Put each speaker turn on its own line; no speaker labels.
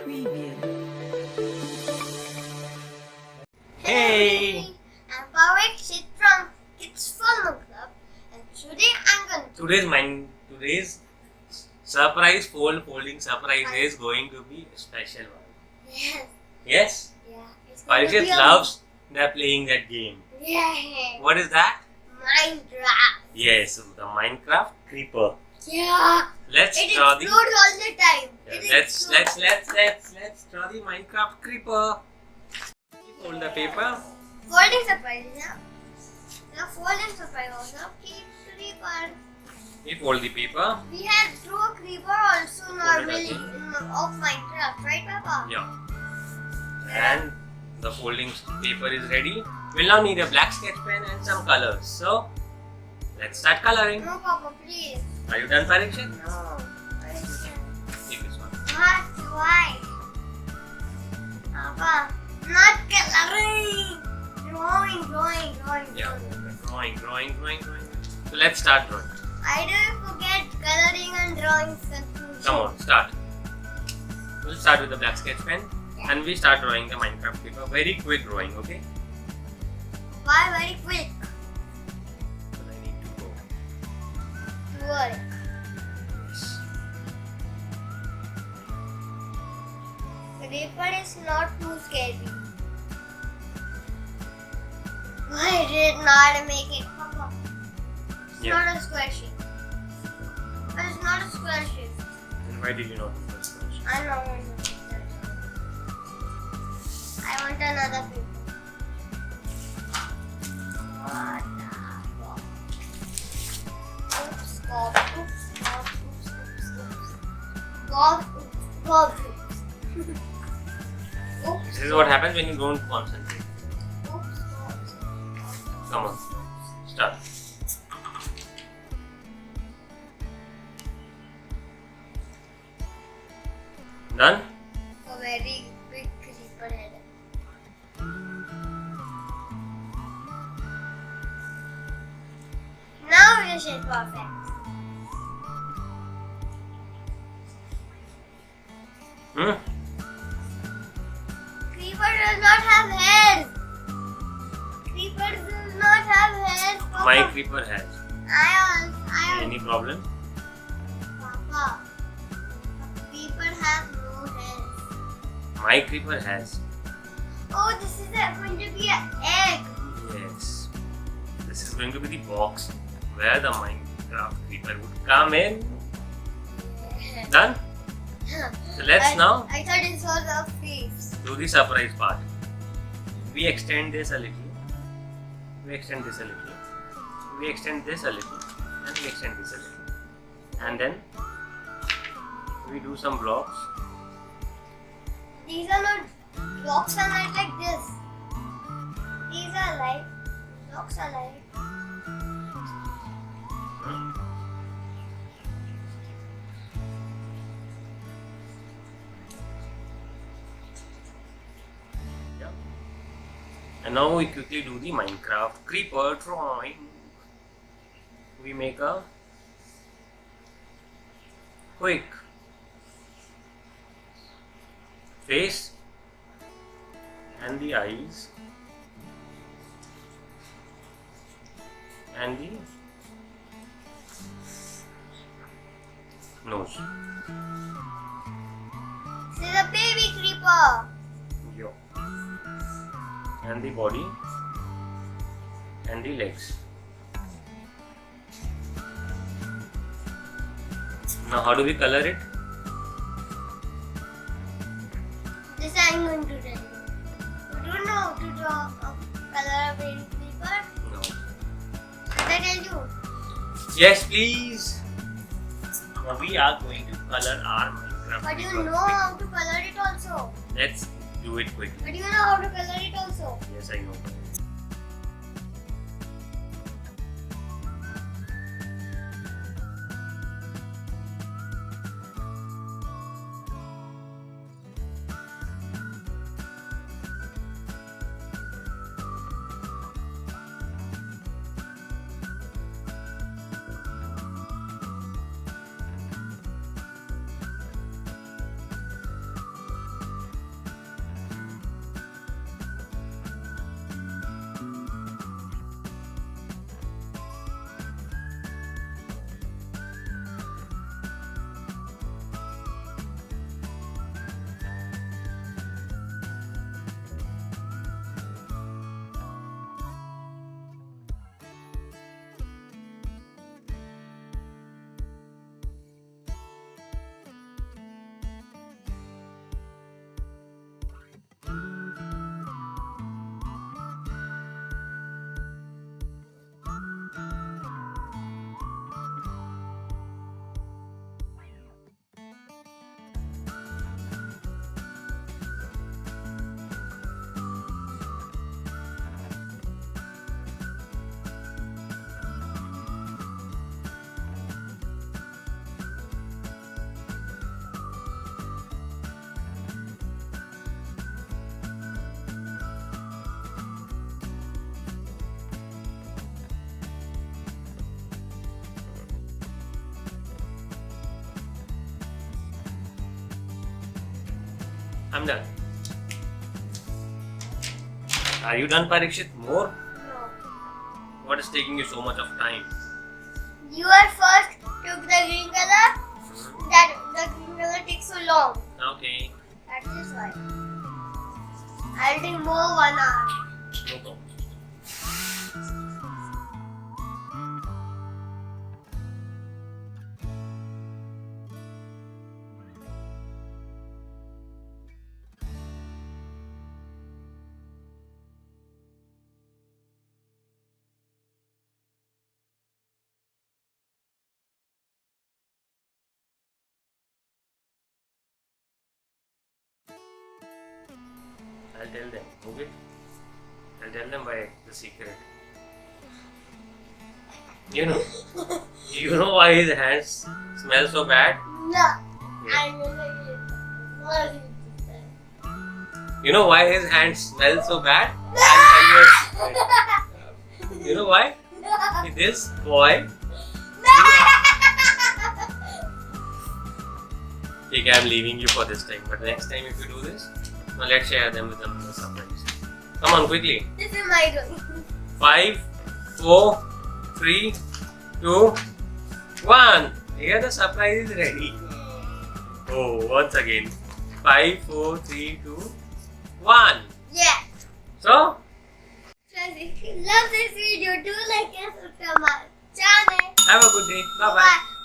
preview.
Hey!
I'm Parikshet from Kids Fun Club, and today I'm going to
Today's surprise folding surprise is going to be a special one.
Yes.
Yes?
Yeah. It's going to be
Parikshet loves playing that game.
Yeah.
What is that?
Minecraft.
Yes, the Minecraft creeper.
Yeah.
Let's
It
draw the.
explodes all the time.
Yeah, let's draw the Minecraft creeper. Fold the paper.
Folding surprise, yeah. The folding surprise also. Keep creeper.
We fold the paper.
We have drew a creeper also
Fold it
normally
again.
of Minecraft, right, Papa?
Yeah. And the folding paper is ready. We'll now need a black sketch pen and some colors. So, let's start coloring.
No, Papa, please.
Are you done, Parikshet?
No.
Take this one.
Not white. Papa, not coloring. Drawing.
Yeah. Drawing. So, let's start drawing.
I don't forget coloring and drawing confusion.
Come on, start. We'll start with the black sketch pen.
Yeah.
And we start drawing the Minecraft paper. Very quick drawing, okay?
Why very quick?
So I need to go.
To work.
Yes.
The paper is not too scary. Why did not make it, Papa? It's
Yeah.
not a square shape. But it's not a square shape.
And why did you not do this first?
I know. I want another paper. What the fuck? Oops, oops.
This is what happens when you don't concentrate.
Oops.
Come on, start. Done?
A very big creeper head. Now it is perfect.
Hmm?
Creeper does not have hairs. Creeper does not have hairs. Papa.
My creeper has.
I
Any problem?
Papa. Creeper has no hairs.
My creeper has.
Oh, this is going to be an egg.
Yes. This is going to be the box where the Minecraft creeper would come in. Done? So let's now
I thought it was a face.
do the surprise part. We extend this a little. We extend this a little. We extend this a little. And we extend this a little. And then we do some blocks.
These are not blocks are not like this. These are like blocks are like.
Yeah. And now we quickly do the Minecraft creeper drawing. We make a quick face and the eyes and the nose.
This is a baby creeper.
Yeah. And the body and the legs. Now how do we color it?
This I'm going to tell you. You don't know how to draw a color a baby creeper.
No.
Should I tell you?
Yes, please. Now we are going to color our Minecraft
But you
creeper.
know how to color it also.
Let's do it quickly.
But you know how to color it also.
Yes, I know. I'm done. Are you done, Parikshet? More?
No.
What is taking you so much of time?
You are first took the green color. That the green color takes so long.
Okay.
That is why. I'll take more 1 hour.
No problem. I'll tell them, okay? I'll tell them why the secret. You know why his hands smell so bad?
No. I know what you said.
You know why his hands smell so bad? I'll tell you a secret. You know why? This boy. Okay, I'm leaving you for this time. But next time if you do this, now let's share them with them as a surprise. Come on, quickly.
This is my doing.
5, 4, 3, 2, 1. Here the surprise is ready. Oh, once again. 5, 4, 3, 2, 1.
Yeah.
So,
Friends, if you love this video, do like and subscribe my channel.
have a good day. Bye bye.
Bye.